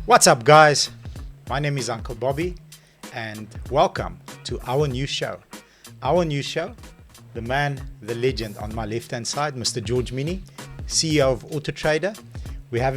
What's up, guys? My name is Uncle Bobby, and welcome to our new show. Our new show, the man, the legend on my left-hand side, Mr. George Mienie, CEO of Auto Trader. We have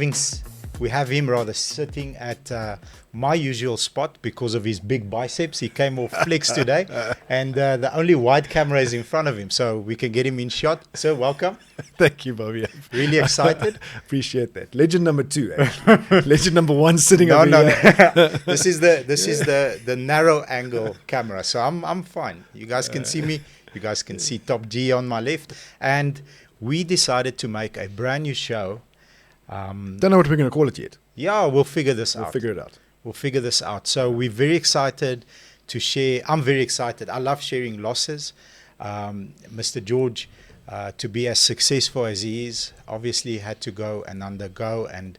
him rather sitting at my usual spot because of his big biceps. He came off flex today, and the only wide camera is in front of him, so we can get him in shot. So welcome. Thank you, Bobby. Really excited. Appreciate that. Legend number 2, actually. Legend number 1 sitting over here. No. This is the narrow angle camera, so I'm fine. You guys can see me. You guys can see Top G on my left, and we decided to make a brand new show. Don't know what we're going to call it yet. Yeah, we'll figure this out. We'll figure it out. We'll figure this out. So we're very excited to share. I'm very excited. I love sharing losses. Mr. George, to be as successful as he is, obviously had to go and undergo and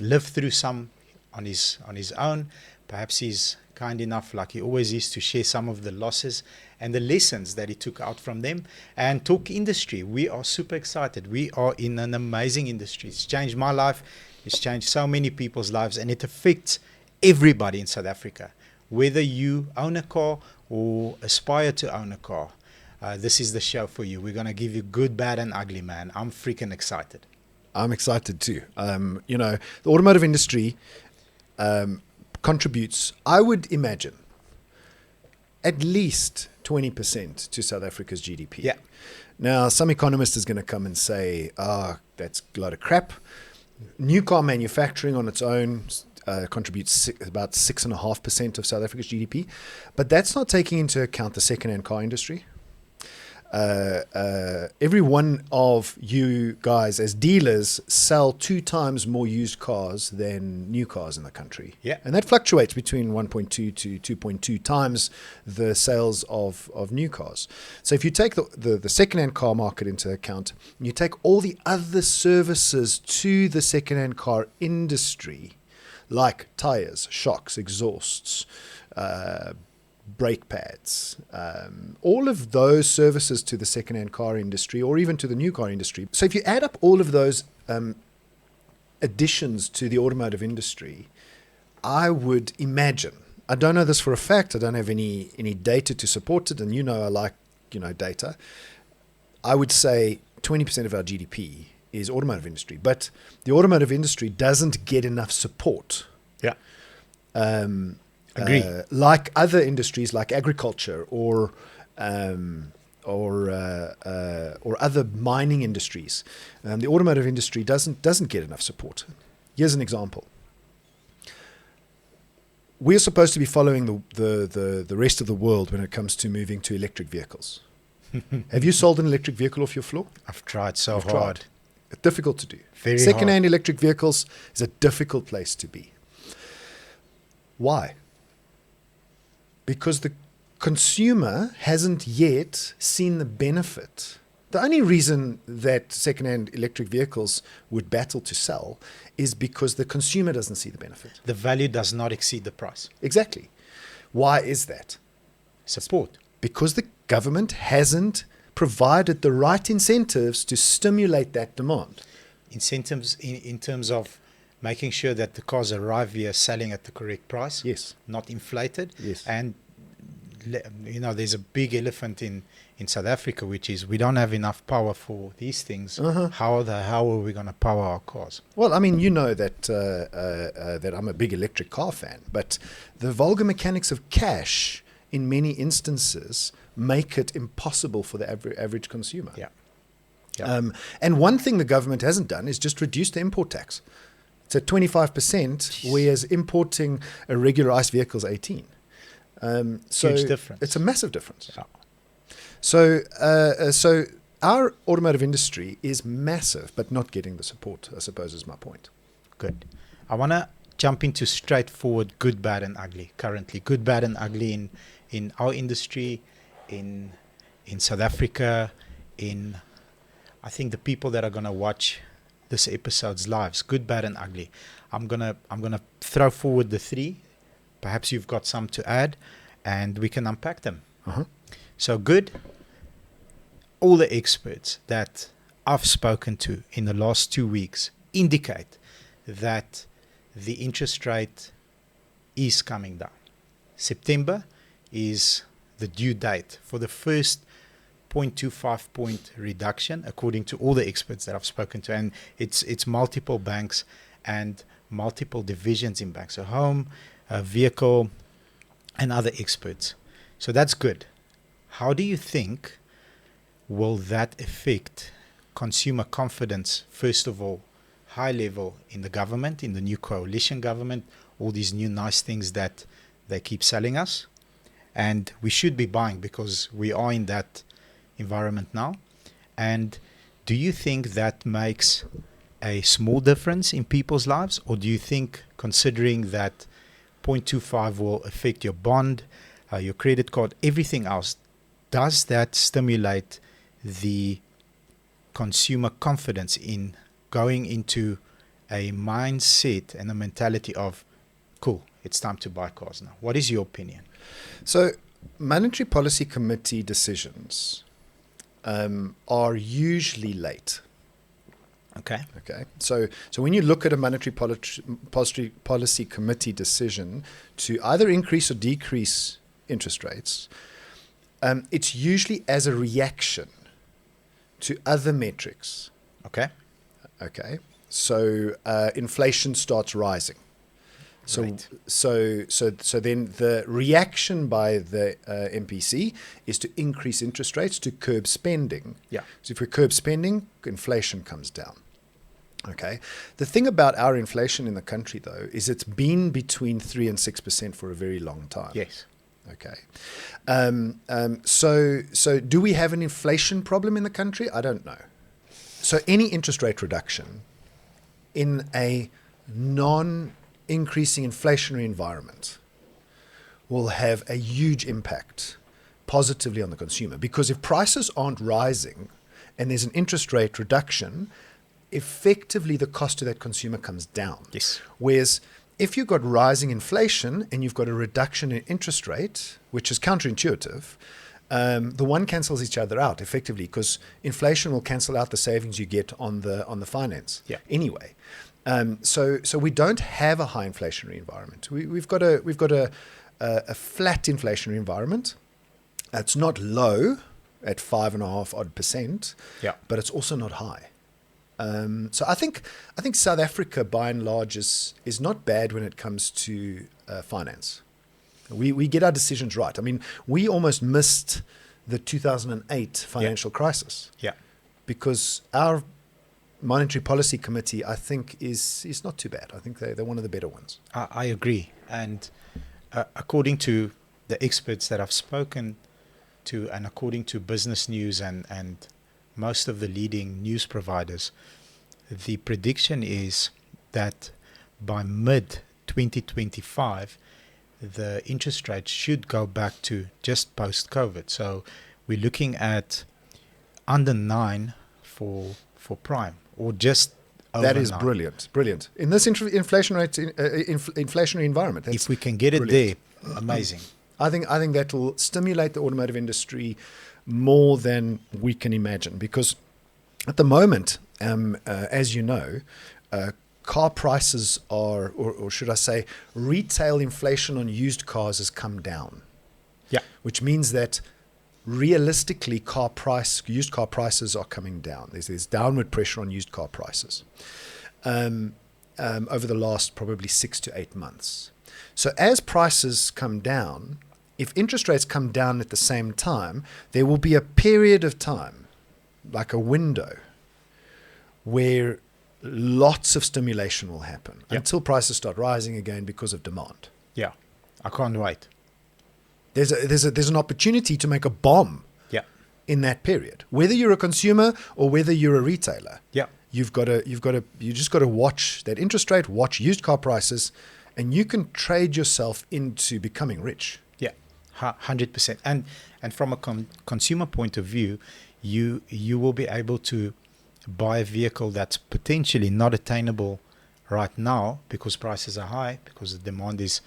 live through some on his own. Perhaps he's kind enough, like he always is, to share some of the losses and the lessons that he took out from them, and talk industry. We are super excited. We are in an amazing industry. It's changed my life. It's changed so many people's lives, and it affects everybody in South Africa. Whether you own a car or aspire to own a car, this is the show for you. We're going to give you good, bad, and ugly, man. I'm freaking excited. I'm excited too. The automotive industry contributes, I would imagine, at least 20% to South Africa's GDP. Yeah. Now, some economist is going to come and say, that's a lot of crap. New car manufacturing on its own contributes about 6.5% of South Africa's GDP. But that's not taking into account the second-hand car industry. Every one of you guys as dealers sell 2 times more used cars than new cars in the country. Yeah. And that fluctuates between 1.2 to 2.2 times the sales of new cars. So if you take the second-hand car market into account, and you take all the other services to the second-hand car industry, like tires, shocks, exhausts, brake pads, all of those services to the second-hand car industry or even to the new car industry. So if you add up all of those additions to the automotive industry, I would imagine, I don't know this for a fact, I don't have any data to support it, and I like data. I would say 20% of our GDP is automotive industry, but the automotive industry doesn't get enough support. Yeah. Agree. Like other industries, like agriculture or other mining industries, the automotive industry doesn't get enough support. Here's an example. We're supposed to be following the rest of the world when it comes to moving to electric vehicles. Have you sold an electric vehicle off your floor? I've tried so hard. It's difficult to do. Very Second-hand hard. electric vehicles is a difficult place to be. Why? Because the consumer hasn't yet seen the benefit. The only reason that second-hand electric vehicles would battle to sell is because the consumer doesn't see the benefit. The value does not exceed the price. Exactly. Why is that? Support. Because the government hasn't provided the right incentives to stimulate that demand. Incentives in terms of making sure that the cars arrive via selling at the correct price. Yes. Not inflated. Yes. And there's a big elephant in South Africa, which is we don't have enough power for these things. Uh-huh. How are we going to power our cars? Well, I mean, that I'm a big electric car fan, but the vulgar mechanics of cash in many instances make it impossible for the average consumer. Yeah. And one thing the government hasn't done is just reduce the import tax. It's at 25%, whereas importing a regular ICE vehicle is 18%. So huge difference. It's a massive difference. Yeah. So our automotive industry is massive, but not getting the support, I suppose, is my point. Good. I want to jump into straightforward good, bad, and ugly currently. Good, bad, and ugly in our industry, in South Africa, I think the people that are going to watch this episode's lives, good, bad, and ugly. I'm gonna throw forward the 3. Perhaps you've got some to add, and we can unpack them. Uh-huh. So good. All the experts that I've spoken to in the last 2 weeks indicate that the interest rate is coming down. September is the due date for the first 0.25 point reduction, according to all the experts that I've spoken to. And it's multiple banks and multiple divisions in banks, so home, vehicle, and other experts. So that's good. How do you think will that affect consumer confidence, first of all, high level in the government, in the new coalition government, all these new nice things that they keep selling us? And we should be buying because we are in that environment now. And do you think that makes a small difference in people's lives? Or do you think, considering that 0.25 will affect your bond, your credit card, everything else, does that stimulate the consumer confidence in going into a mindset and a mentality of, cool, it's time to buy cars now? What is your opinion? So, Monetary Policy Committee decisions are usually late. Okay. So when you look at a Monetary Policy Committee decision to either increase or decrease interest rates, it's usually as a reaction to other metrics. Okay. So inflation starts rising. Right. So then the reaction by the MPC is to increase interest rates to curb spending. Yeah. So if we curb spending, inflation comes down. Okay. The thing about our inflation in the country, though, is it's been between 3 and 6% for a very long time. Yes. Okay. So do we have an inflation problem in the country? I don't know. So any interest rate reduction in a non-increasing inflationary environment will have a huge impact positively on the consumer, because if prices aren't rising and there's an interest rate reduction, effectively the cost to that consumer comes down. Yes. Whereas if you've got rising inflation and you've got a reduction in interest rate, which is counterintuitive, the one cancels each other out effectively, because inflation will cancel out the savings you get on the finance. Yeah. Anyway, so we don't have a high inflationary environment. We've got a flat inflationary environment. It's not low at 5.5% odd, Yeah. but it's also not high. So I think South Africa, by and large, is not bad when it comes to finance. We get our decisions right. I mean, we almost missed the 2008 financial crisis. Yeah. Because our Monetary Policy Committee, I think, is not too bad. I think they're one of the better ones. I agree. And according to the experts that I've spoken to, and according to Business News and most of the leading news providers, the prediction is that by mid-2025, the interest rate should go back to just post-COVID. So we're looking at under 9 for prime, or just over That is 9. brilliant. In this inflationary environment, If we can get it brilliant. there, amazing. I think that will stimulate the automotive industry more than we can imagine, because at the moment, as you know, car prices are, or should I say, retail inflation on used cars has come down. Yeah. Which means that realistically, used car prices are coming down. There's downward pressure on used car prices over the last probably 6 to 8 months. So as prices come down, if interest rates come down at the same time, there will be a period of time, like a window, where lots of stimulation will happen until prices start rising again because of demand. Yeah. I can't wait. There's an opportunity to make a bomb in that period, whether you're a consumer or whether you're a retailer. Yeah. You just got to watch that interest rate, watch used car prices, and you can trade yourself into becoming rich. 100%. And from a consumer point of view, you will be able to buy a vehicle that's potentially not attainable right now because prices are high, because the demand is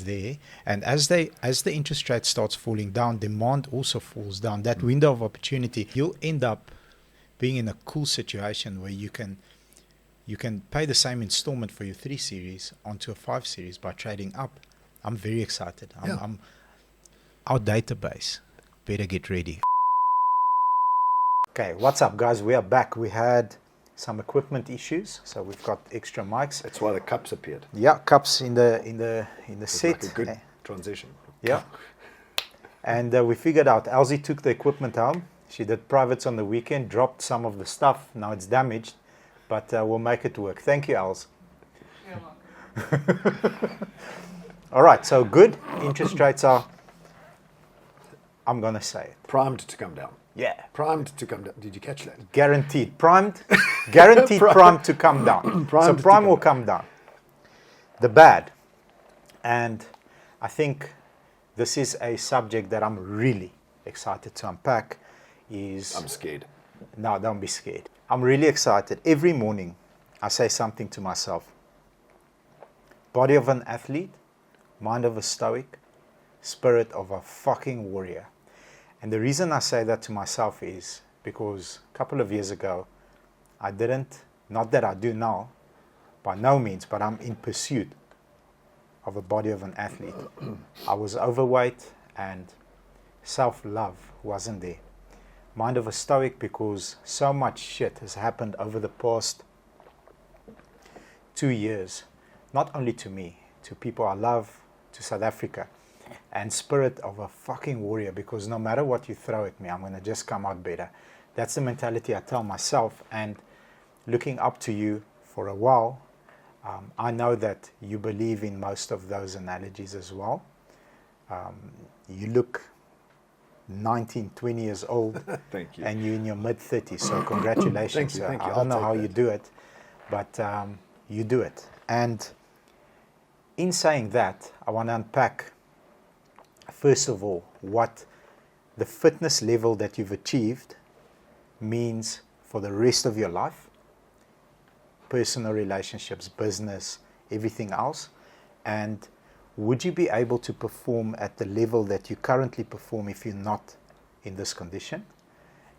there. And as the interest rate starts falling down, demand also falls down. That window of opportunity, you'll end up being in a cool situation where you can you can pay the same installment for your 3 Series onto a 5 Series by trading up. I'm very excited. Our database better get ready. Okay, what's up, guys? We are back. We had some equipment issues, so we've got extra mics. That's why the cups appeared. Yeah, cups in the set. Like a good transition. Yeah. And we figured out, Elsie took the equipment home. She did privates on the weekend, dropped some of the stuff. Now it's damaged, but we'll make it work. Thank you, Els. You're welcome. All right, so good. Interest rates are, I'm going to say it. Primed to come down. Yeah. Primed to come down. Did you catch that? Guaranteed. Primed. Guaranteed primed to come down. So prime will come down. The bad. And I think this is a subject that I'm really excited to unpack is... I'm scared. No, don't be scared. I'm really excited. Every morning I say something to myself. Body of an athlete, mind of a stoic, spirit of a fucking warrior. And the reason I say that to myself is because a couple of years ago, I didn't, not that I do now, by no means, but I'm in pursuit of a body of an athlete. I was overweight and self-love wasn't there. Mind of a stoic because so much shit has happened over the past 2 years, not only to me, to people I love, to South Africa. And spirit of a fucking warrior, because no matter what you throw at me, I'm going to just come out better. That's the mentality I tell myself. And looking up to you for a while, I know that you believe in most of those analogies as well. You look 19, 20 years old. Thank you. And you're in your mid-30s, so congratulations. Thank you. I don't know how you do it, but you do it. And in saying that, I want to unpack, first of all, what the fitness level that you've achieved means for the rest of your life, personal relationships, business, everything else, and would you be able to perform at the level that you currently perform if you're not in this condition?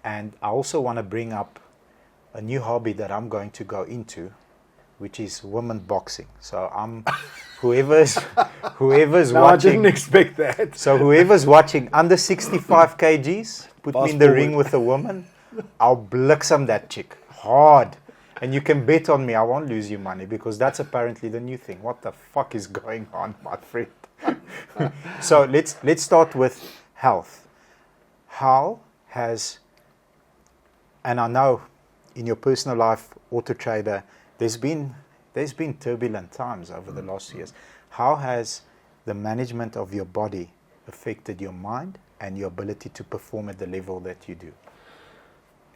And I also want to bring up a new hobby that I'm going to go into, which is women boxing. So whoever's No, watching. I didn't expect that. So whoever's watching under 65 kgs, put Fast me in the forward. ring with a woman. I'll bliksem that chick hard. And you can bet on me, I won't lose you money, because that's apparently the new thing. What the fuck is going on, my friend? So let's start with health. How has, and I know in your personal life, Auto Trader, there's been turbulent times over the last years. How has the management of your body affected your mind and your ability to perform at the level that you do?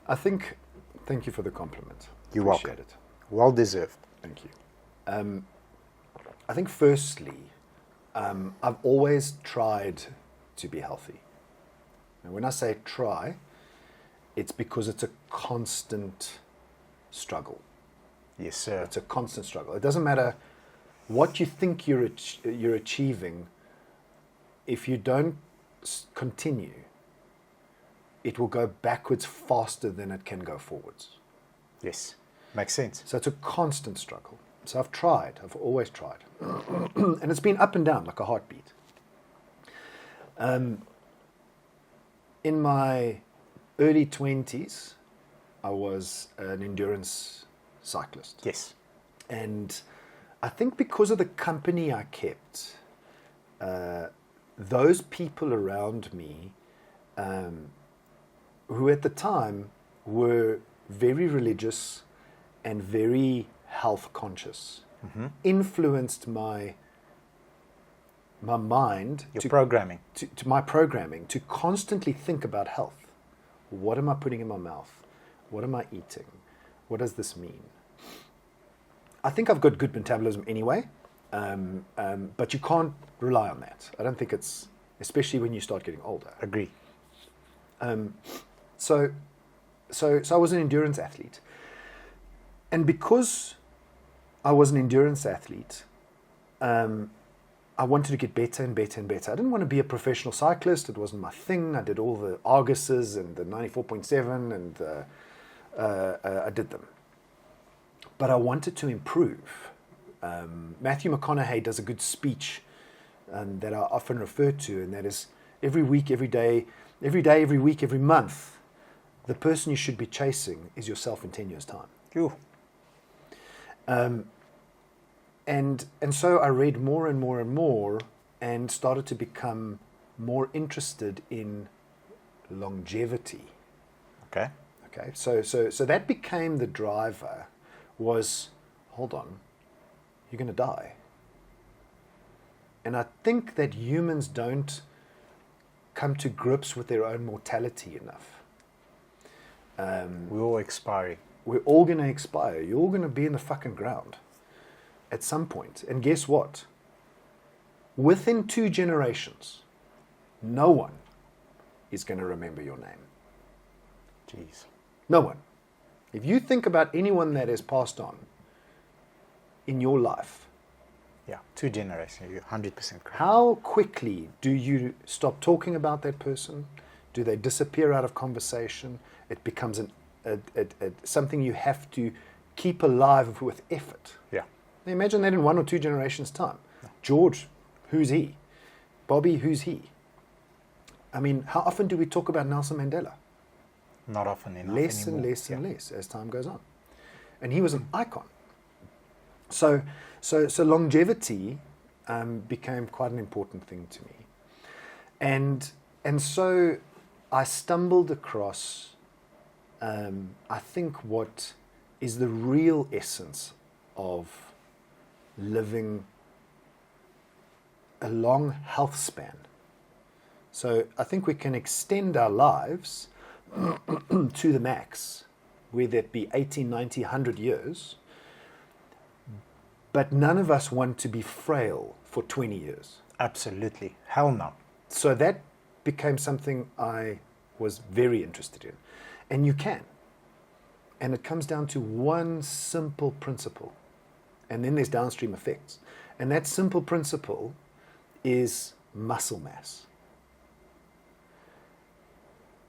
I think, thank you for the compliment. You're Appreciate welcome. it. Well deserved. Thank you. I think firstly, I've always tried to be healthy. And when I say try, it's because it's a constant struggle. Yes, sir. It's a constant struggle. It doesn't matter what you think you're achieving. If you don't continue, it will go backwards faster than it can go forwards. Yes, makes sense. So it's a constant struggle. So I've tried. I've always tried. And it's been up and down like a heartbeat. In my early 20s, I was an endurance cyclist. Yes. And I think because of the company I kept, those people around me, who at the time were very religious and very health conscious, influenced my mind Programming. to my programming to constantly think about health. What am I putting in my mouth? What am I eating? What does this mean? I think I've got good metabolism anyway, but you can't rely on that. I don't think it's, especially when you start getting older. Agree. So I was an endurance athlete. And because I was an endurance athlete, I wanted to get better and better and better. I didn't want to be a professional cyclist. It wasn't my thing. I did all the Arguses and the 94.7 and I did them. but I wanted to improve. Matthew McConaughey does a good speech that I often refer to, and that is every week, every day, every week, every month, the person you should be chasing is yourself in 10 years' time. Phew. And so I read more and more and more and started to become more interested in longevity. Okay. Okay, so that became the driver. Was, hold on, you're going to die. And I think that humans don't come to grips with their own mortality enough. We're all expiring. We're all going to expire. You're all going to be in the fucking ground at some point. And guess what? Within 2 generations, no one is going to remember your name. Jeez. No one. If you think about anyone that has passed on in your life, Yeah, 2 generations. You're 100% correct. how quickly do you stop talking about that person? Do they disappear out of conversation? It becomes something you have to keep alive with effort. Yeah. Now imagine that in 1 or 2 generations' time. George, who's he? Bobby, who's he? I mean, how often do we talk about Nelson Mandela? Not often enough Less anymore. and less and Yeah. less as time goes on. And he was an icon. So longevity became quite an important thing to me. And so I stumbled across, I think, what is the real essence of living a long health span. So I think we can extend our lives to the max, whether it be 80, 90, 100 years, but none of us want to be frail for 20 years. Absolutely. Hell no. So that became something I was very interested in. And you can. And it comes down to one simple principle. And then there's downstream effects. And that simple principle is muscle mass.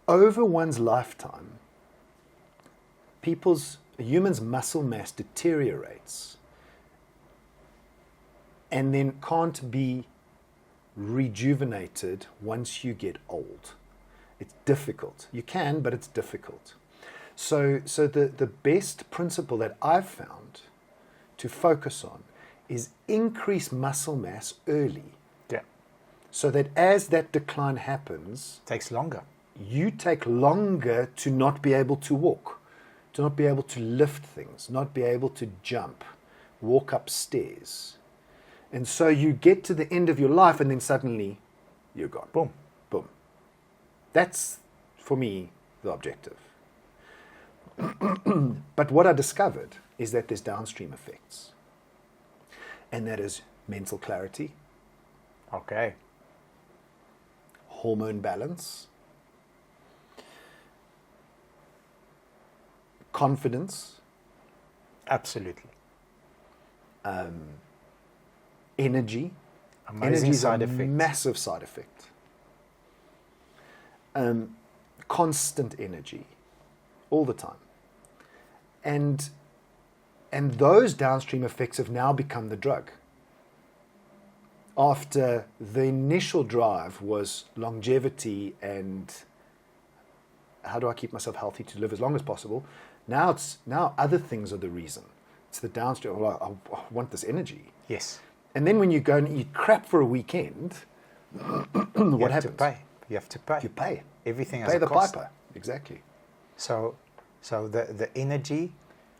Over one's lifetime, humans' muscle mass deteriorates and then can't be rejuvenated once you get old. It's difficult. You can, but it's difficult. So the best principle that I've found to focus on is increase muscle mass early, Yeah. so that as that decline happens, Takes longer. you take longer to not be able to walk, to not be able to lift things, not be able to jump, walk upstairs. And so you get to the end of your life and then suddenly you're gone. Boom. Boom. That's, for me, the objective. But what I discovered is that there's downstream effects. And that is mental clarity, Okay. hormone balance, confidence, Absolutely. energy. Amazing Energy is side a effects. massive side effect. Constant energy, all the time. And those downstream effects have now become the drug. After the initial drive was longevity and how do I keep myself healthy to live as long as possible, now other things are the reason. It's the downstream. Well, I want this energy. Yes. And then when you go and eat crap for a weekend, what happens? You have to pay. You pay. Everything has Pay a the cost. piper. Exactly. So the energy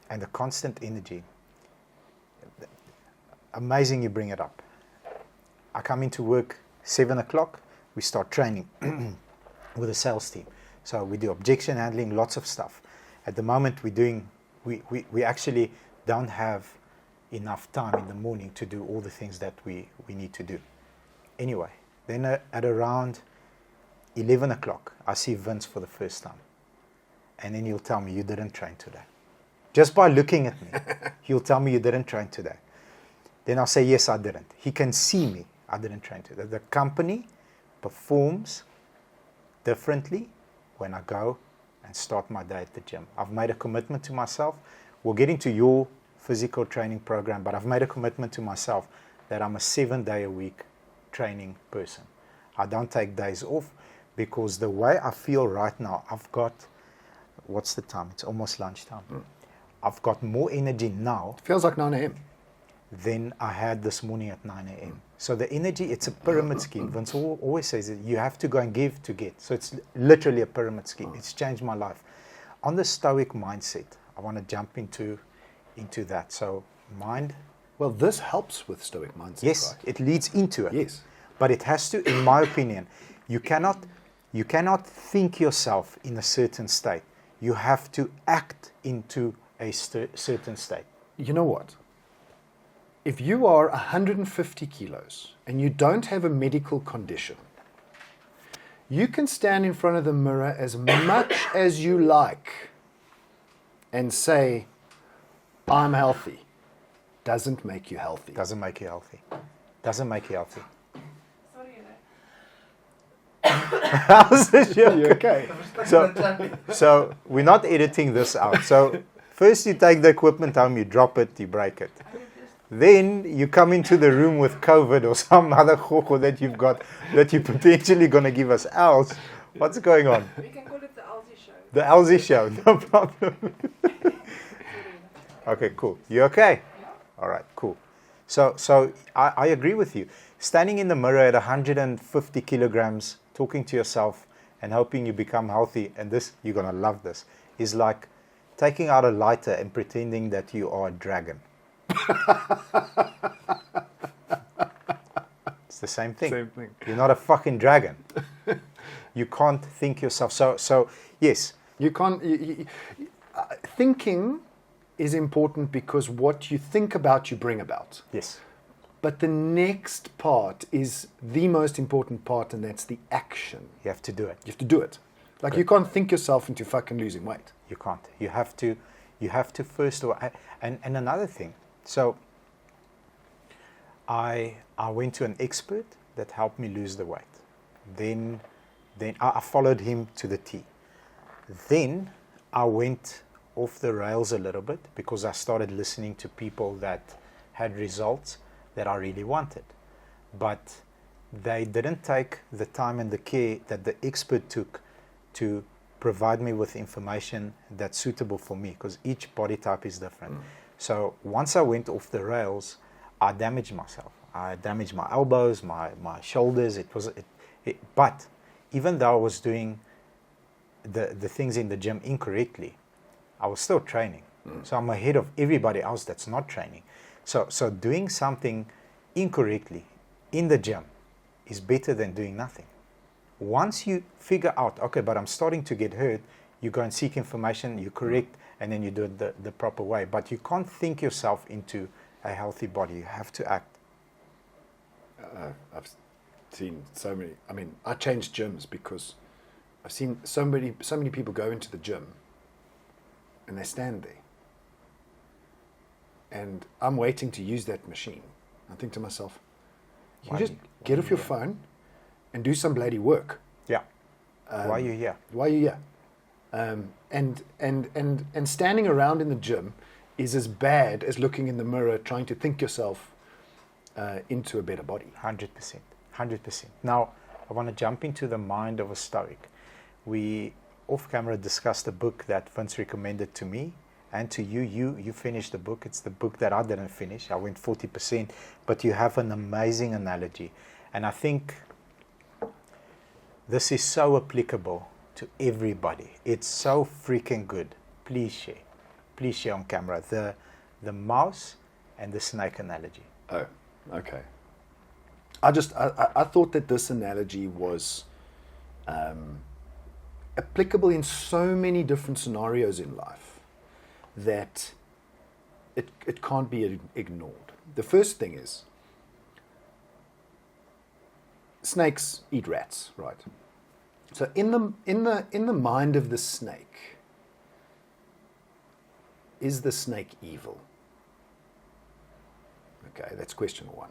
and the constant energy. Amazing you bring it up. I come into work 7 o'clock. We start training with a sales team. So we do objection handling, lots of stuff. At the moment we actually don't have enough time in the morning to do all the things that we need to do. Anyway, then at around 11 o'clock, I see Vince for the first time. And then he'll tell me, you didn't train today. Just by looking at me, he'll tell me you didn't train today. Then I'll say, yes, I didn't. He can see me. I didn't train today. The company performs differently when I go and start my day at the gym. I've made a commitment to myself. We'll get into your physical training program, but I've made a commitment to myself that I'm a 7-day-a-week training person. I don't take days off because the way I feel right now, I've got, what's the time? It's almost lunchtime. I've got more energy now Feels like 9 a.m. than I had this morning at 9 a.m. So the energy, it's a pyramid scheme. Vince always says that you have to go and give to get. So it's literally a pyramid scheme. It's changed my life. On the stoic mindset, I want to jump into that. So mind. Well, this helps with stoic mindset, Yes, right? it leads into it. Yes. But it has to, in my opinion, you cannot think yourself in a certain state. You have to act into a certain state. You know what? If you are 150 kilos and you don't have a medical condition, you can stand in front of the mirror as much as you like and say, I'm healthy. Doesn't make you healthy. Doesn't make you healthy. Doesn't make you healthy. Sorry, How's this joke? You okay? So we're not editing this out. So first you take the equipment home, you drop it, you break it. Then you come into the room with COVID or some other khoko that you've got that you're potentially going to give us else. What's going on? we can call it the Alzi show. The Elsie show, no problem. Okay, cool. You okay? All right, cool. So I agree with you. Standing in the mirror at 150 kilograms, talking to yourself and hoping you become healthy, and this, you're going to love this, is like taking out a lighter and pretending that you are a dragon. It's the same thing. Same thing. You're not a fucking dragon. You can't think yourself. So yes. You can't. Thinking is important because what you think about, you bring about. Yes. But the next part is the most important part, and that's the action. You have to do it. You have to do it. Like, you can't think yourself into fucking losing weight. You can't. You have to first of all. And another thing. So I went to an expert that helped me lose the weight. Then I followed him to the T. Then I went off the rails a little bit because I started listening to people that had results that I really wanted. But they didn't take the time and the care that the expert took to provide me with information that's suitable for me, because each body type is different. So once I went off the rails, I damaged myself. I damaged my elbows, my shoulders. But even though I was doing the things in the gym incorrectly, I was still training. So I'm ahead of everybody else that's not training. So doing something incorrectly in the gym is better than doing nothing. Once you figure out, okay, but I'm starting to get hurt, you go and seek information, you correct, and then you do it the proper way. But you can't think yourself into a healthy body. You have to act. I've seen so many. I mean, I changed gyms because I've seen so many people go into the gym and they stand there. And I'm waiting to use that machine. I think to myself, you just get off your phone and do some bloody work. Yeah. Why are you here? Why are you here? And standing around in the gym is as bad as looking in the mirror trying to think yourself into a better body. 100%. 100%. Now, I want to jump into the mind of a Stoic. We, off camera, discussed a book that Vince recommended to me and to you. You finished the book. It's the book that I didn't finish. I went 40%, but you have an amazing analogy. And I think this is so applicable to everybody. It's so freaking good. Please share. Please share on camera the mouse and the snake analogy. Oh, okay. I thought that this analogy was applicable in so many different scenarios in life that it can't be ignored. The first thing is, snakes eat rats, right? So in the mind of the snake, is the snake evil? Okay, that's question one.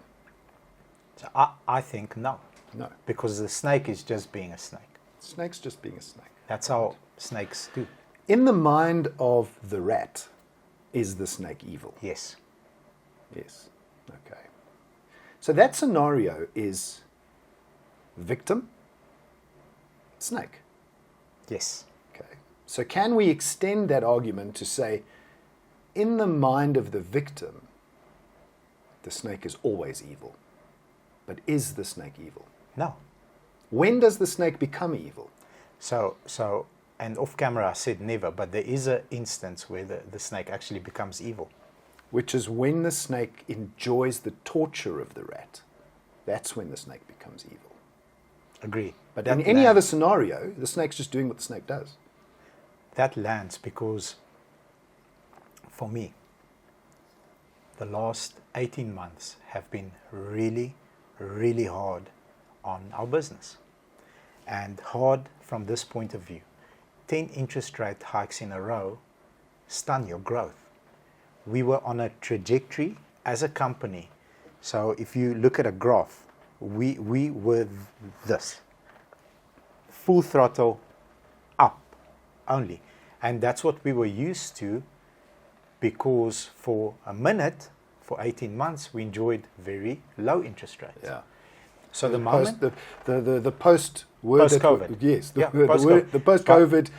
So I think no. No. Because the snake is just being a snake. Snake's just being a snake. That's how snakes do. In the mind of the rat, is the snake evil? Yes. Yes. Okay. So that scenario is victim, snake. Yes. Okay. So can we extend that argument to say, in the mind of the victim, the snake is always evil? But is the snake evil? No. When does the snake become evil? So, and off camera I said never, but there is an instance where the snake actually becomes evil. Which is when the snake enjoys the torture of the rat. That's when the snake becomes evil. Agree. But That in any lands. other scenario, the snake's just doing what the snake does. That lands because, for me, the last 18 months have been really, really hard on our business. And hard from this point of view. 10 interest rate hikes in a row stun your growth. We were on a trajectory as a company. So if you look at a graph, we were this. Full throttle up only. And that's what we were used to, because for a minute, for 18 months, we enjoyed very low interest rates. Yeah. So the moment... The post word that- Post-COVID. yes, Yeah, the post-COVID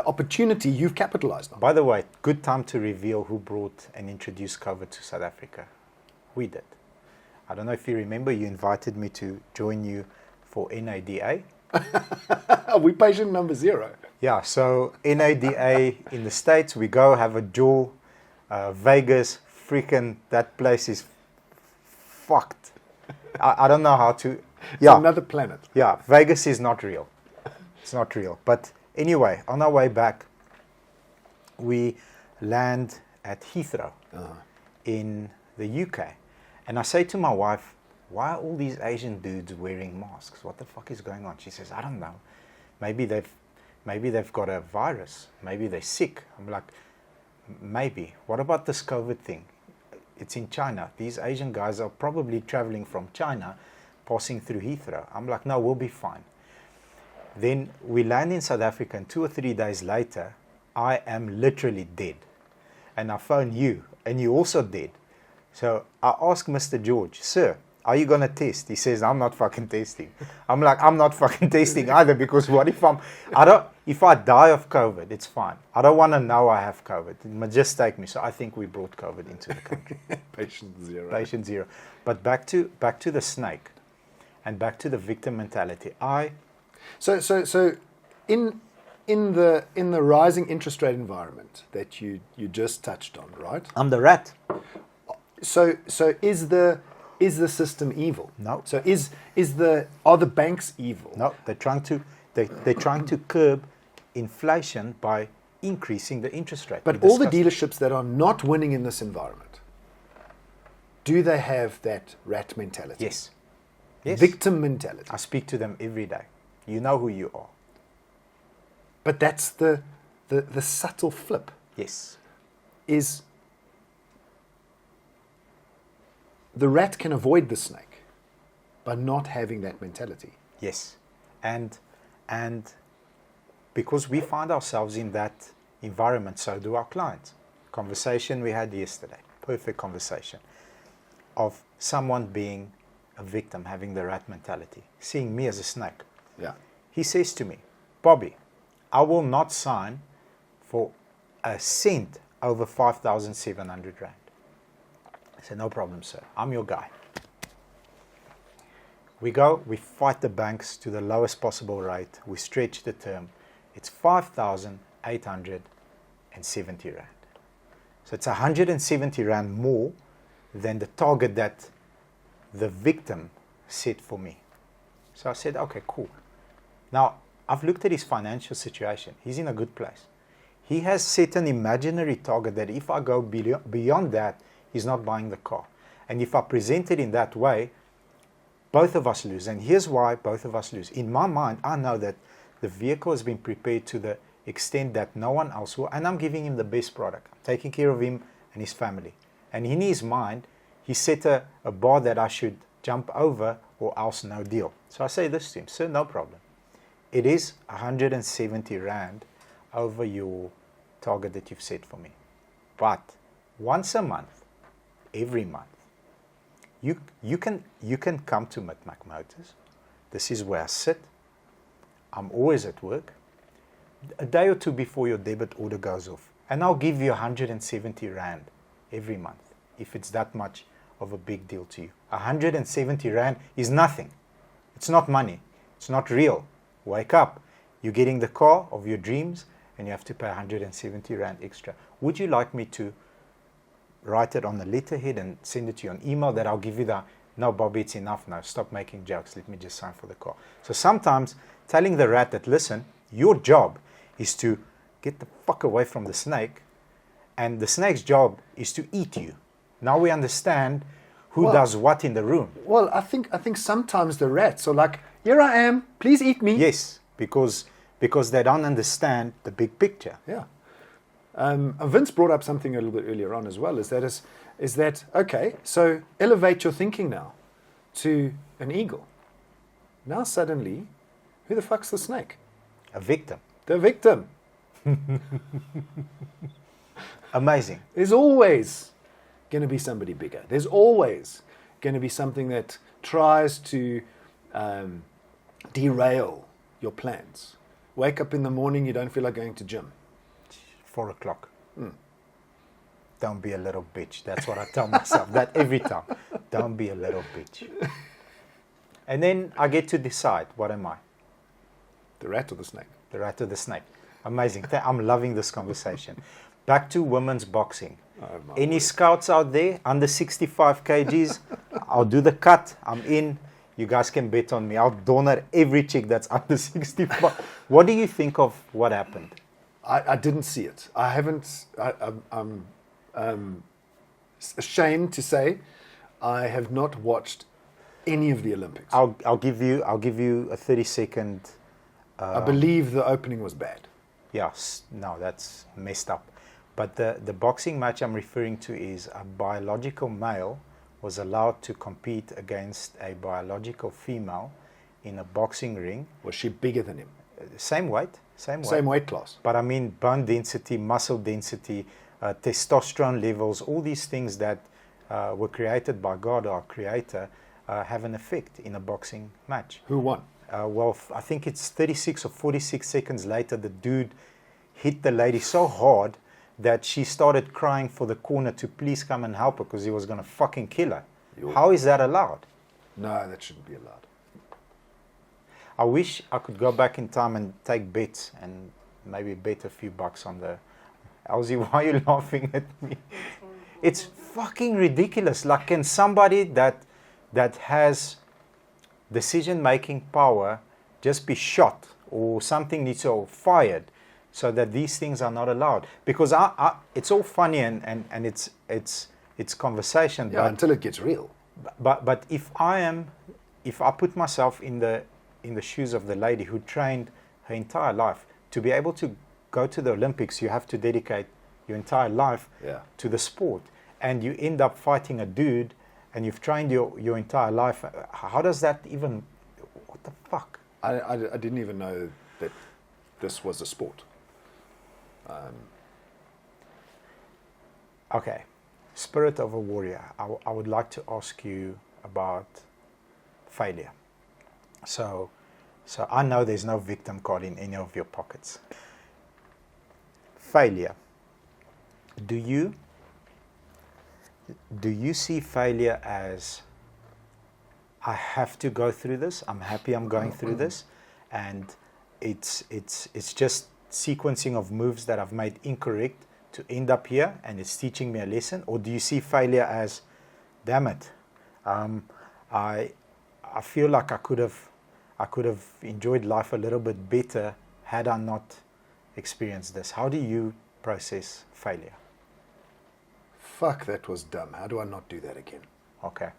opportunity you've capitalized on. By the way, good time to reveal who brought and introduced COVID to South Africa. We did. I don't know if you remember, you invited me to join you for NADA. We patient number 0. Yeah, so NADA in the States, we go have a jaw. Vegas, freaking, that place is fucked. I don't know how to... It's Yeah, another planet. yeah, Vegas is not real. It's not real. But anyway, on our way back, we land at Heathrow in the UK. And I say to my wife, why are all these Asian dudes wearing masks? What the fuck is going on? She says, I don't know. Maybe they've got a virus. Maybe they're sick. I'm like, maybe. What about this COVID thing? It's in China. These Asian guys are probably traveling from China, passing through Heathrow. I'm like, no, we'll be fine. Then we land in South Africa, and 2 or 3 days later, I am literally dead. And I phone you, and you also dead. So I ask Mr. George, sir, are you going to test? He says, I'm not fucking testing. I'm like, I'm not fucking testing either, because what if if I die of COVID, it's fine. I don't want to know I have COVID. It must just take me. So I think we brought COVID into the country. Patient 0. Patient 0. But back to the snake and back to the victim mentality. So in the rising interest rate environment that you just touched on, right? I'm the rat. So is the system evil? No. So are the banks evil? No, they're trying to curb inflation by increasing the interest rate. But all the dealerships that are not winning in this environment, do they have that rat mentality? Yes. Yes. Victim mentality. I speak to them every day. You know who you are. But that's the subtle flip. Yes. Is the rat can avoid the snake by not having that mentality. Yes. And because we find ourselves in that environment, so do our clients. Conversation we had yesterday, perfect conversation, of someone being a victim, having the rat mentality, seeing me as a snake. Yeah. He says to me, Bobby, I will not sign for a cent over 5,700 Rand. I said, no problem, sir. I'm your guy. We go, we fight the banks to the lowest possible rate. We stretch the term. It's 5,870 Rand. So it's 170 Rand more than the target that the victim set for me. So I said, okay, cool. Now, I've looked at his financial situation. He's in a good place. He has set an imaginary target that if I go beyond that, he's not buying the car. And if I present it in that way, both of us lose. And here's why both of us lose. In my mind, I know that the vehicle has been prepared to the extent that no one else will, and I'm giving him the best product. I'm taking care of him and his family. And in his mind, he set a bar that I should jump over or else no deal. So I say this to him, sir, no problem. It is 170 Rand over your target that you've set for me. But once a month, every month, you can come to Mit Mak Motors. This is where I sit. I'm always at work. A day or two before your debit order goes off, and I'll give you 170 Rand every month, if it's that much of a big deal to you. 170 Rand is nothing. It's not money. It's not real. Wake up. You're getting the car of your dreams, and you have to pay 170 Rand extra. Would you like me to write it on the letterhead and send it to you on email that I'll give you the, no, Bobby, it's enough now. Stop making jokes. Let me just sign for the car. So sometimes telling the rat that, listen, your job is to get the fuck away from the snake, and the snake's job is to eat you. Now we understand who does what in the room. Well, I think sometimes the rats are like, here I am, please eat me. Yes, because they don't understand the big picture. Yeah. Vince brought up something a little bit earlier on as well, is that okay, so elevate your thinking now to an eagle. Now suddenly, who the fuck's the snake? A victim. The victim. Amazing. There's always going to be somebody bigger. There's always going to be something that tries to derail your plans. Wake up in the morning, you don't feel like going to gym. 4 o'clock. Don't be a little bitch. That's what I tell myself. That every time. Don't be a little bitch. And then I get to decide, what am I? The rat or the snake? The rat or the snake. Amazing. I'm loving this conversation. Back to women's boxing. Any scouts out there under 65 kgs? I'll do the cut. I'm in. You guys can bet on me. I'll donor every chick that's under 65. What do you think of what happened? I didn't see it. I haven't. I'm ashamed to say I have not watched any of the Olympics. I'll give you a 30-second. I believe the opening was bad. Yes, no, that's messed up. But the boxing match I'm referring to is a biological male was allowed to compete against a biological female in a boxing ring. Was she bigger than him? Same weight. Same weight class. But I mean bone density, muscle density, testosterone levels, all these things that were created by God, our creator, have an effect in a boxing match. Who won? I think it's 36 or 46 seconds later, the dude hit the lady so hard that she started crying for the corner to please come and help her because he was going to fucking kill her. How is that allowed? No, that shouldn't be allowed. I wish I could go back in time and take bets and maybe bet a few bucks on the... Elsie, why are you laughing at me? It's fucking ridiculous. Like, can somebody that has decision-making power just be shot or something needs to be fired so that these things are not allowed? Because it's all funny and it's conversation. Yeah, until it gets real. But if I put myself in the shoes of the lady who trained her entire life, to be able to go to the Olympics, you have to dedicate your entire life to the sport. And you end up fighting a dude and you've trained your entire life. How does that even... What the fuck? I didn't even know that this was a sport. Okay. Spirit of a warrior. I would like to ask you about failure. So I know there's no victim card in any of your pockets. Failure. Do you see failure as, I have to go through this, I'm happy I'm going through this, and it's just sequencing of moves that I've made incorrect to end up here and it's teaching me a lesson? Or do you see failure as, damn it, I feel like I could have enjoyed life a little bit better had I not experienced this? How do you process failure? Fuck, that was dumb. How do I not do that again? Okay.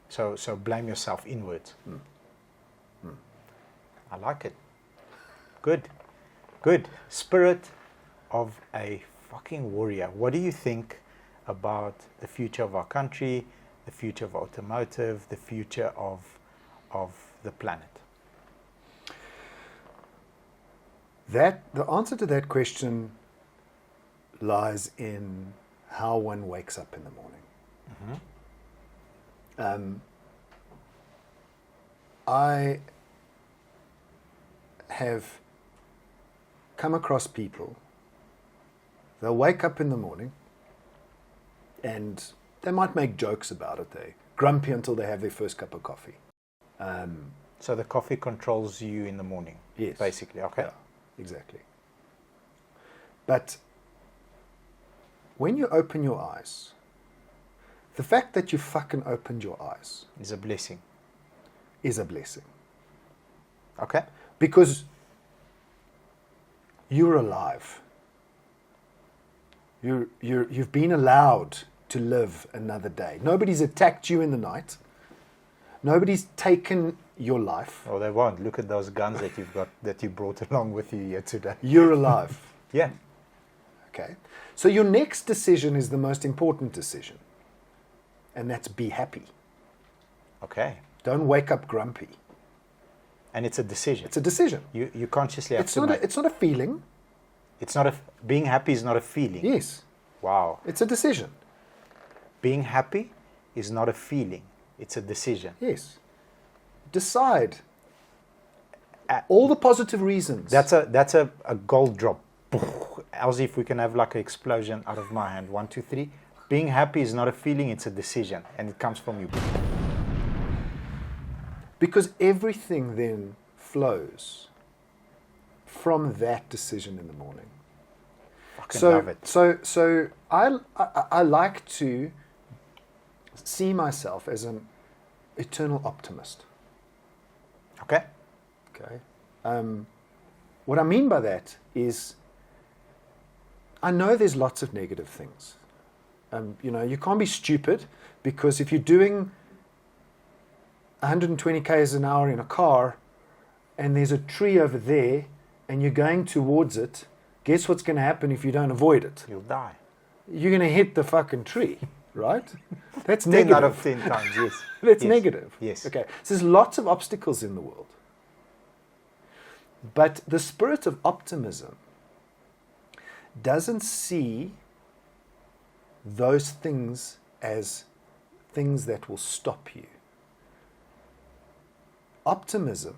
So blame yourself inwards. I like it. Good. Spirit of a fucking warrior. What do you think about the future of our country, the future of automotive, the future of the planet? The answer to that question lies in how one wakes up in the morning. I have come across people, they'll wake up in the morning and they might make jokes about it. They're grumpy until they have their first cup of coffee. So the coffee controls you in the morning? Yes. Basically, okay. Yeah, exactly. But when you open your eyes, the fact that you fucking opened your eyes Is a blessing. is a blessing. Okay. Because you're alive. You've been allowed to live another day. Nobody's attacked you in the night. Nobody's taken your life. Oh, they won't. Look at those guns that you've got, that you brought along with you here today. You're alive. Yeah. Okay. So your next decision is the most important decision. And that's be happy. Okay. Don't wake up grumpy. And it's a decision. It's a decision. You consciously have It's to not make. it's not a feeling. It's not being happy is not a feeling. Yes. Wow. It's a decision. Being happy is not a feeling. It's a decision. Yes. Decide. All the positive reasons. That's a gold drop. Elsie, if we can have like an explosion out of my hand. 1, 2, 3. Being happy is not a feeling, it's a decision. And it comes from you. Because everything then flows from that decision in the morning. Fucking love it. So I like to see myself as an eternal optimist. Okay. Okay. What I mean by that is, I know there's lots of negative things. You can't be stupid, because if you're doing 120 k's an hour in a car and there's a tree over there and you're going towards it, guess what's going to happen if you don't avoid it? You'll die. You're going to hit the fucking tree, right? That's 10 negative. out of 10 times, yes. That's Yes. negative. Yes. Okay. So there's lots of obstacles in the world. But the spirit of optimism doesn't see those things as things that will stop you. Optimism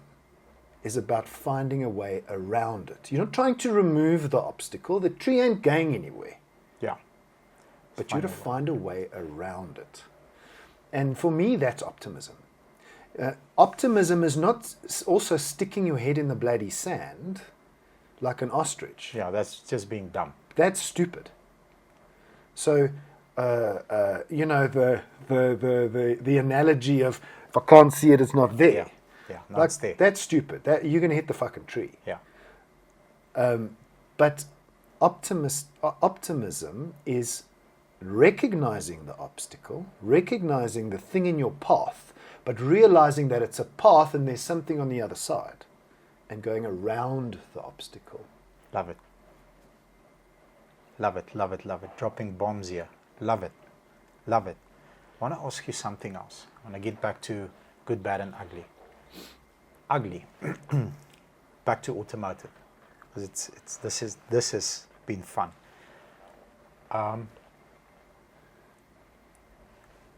is about finding a way around it. You're not trying to remove the obstacle. The tree ain't going anywhere. Yeah. But you got to find a way around it. And for me, that's optimism. Optimism is not also sticking your head in the bloody sand like an ostrich. Yeah, that's just being dumb. That's stupid. So, the analogy of, if I can't see it, it's not there. Yeah. Yeah, no, Like, it's there. that's stupid. You're going to hit the fucking tree. Yeah. But optimism is recognizing the obstacle, recognizing the thing in your path, but realizing that it's a path and there's something on the other side, and going around the obstacle. Love it. Love it, love it, love it. Dropping bombs here. Love it. Love it. I want to ask you something else. I want to get back to good, bad, and ugly. Ugly. Back to automotive. Because this has been fun.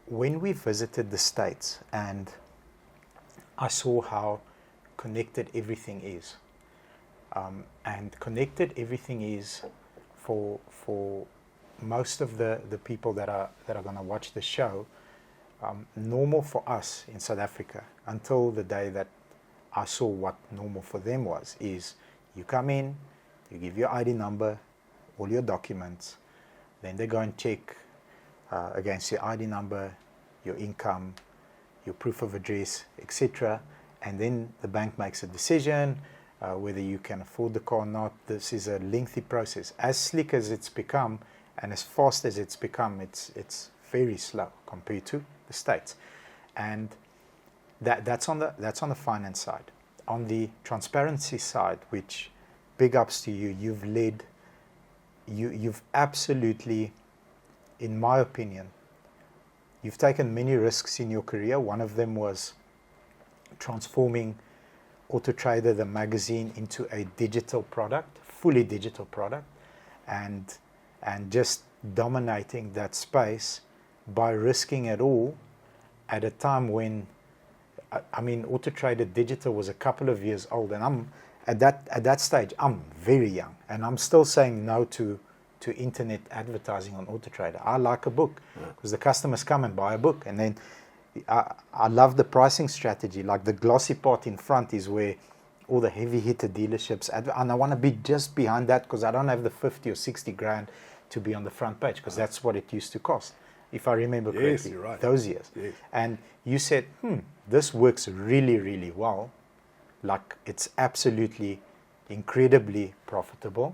When we visited the States and I saw how connected everything is, and connected everything is for most of the people that are going to watch the show, normal for us in South Africa until the day that I saw what normal for them was, is you come in, you give your ID number, all your documents, then they go and check against your ID number, your income, your proof of address, etc. And then the bank makes a decision whether you can afford the car or not. This is a lengthy process. As slick as it's become and as fast as it's become, it's very slow compared to the States. And that's on the finance side. On the transparency side, which big ups to you, you've absolutely, in my opinion, you've taken many risks in your career. One of them was transforming Auto Trader, the magazine, into a digital product, fully digital product. And and just dominating that space by risking it all at a time when, I mean, Auto Trader Digital was a couple of years old, and I'm at that stage, I'm very young, and I'm still saying no to internet advertising on Auto Trader. I like a book because the customers come and buy a book, and then I love the pricing strategy. Like the glossy part in front is where all the heavy hitter dealerships, and I want to be just behind that because I don't have the 50 or 60 grand to be on the front page, because that's what it used to cost, if I remember correctly. You're right. Those years. Yes. And you said, this works really, really well. Like, it's absolutely incredibly profitable.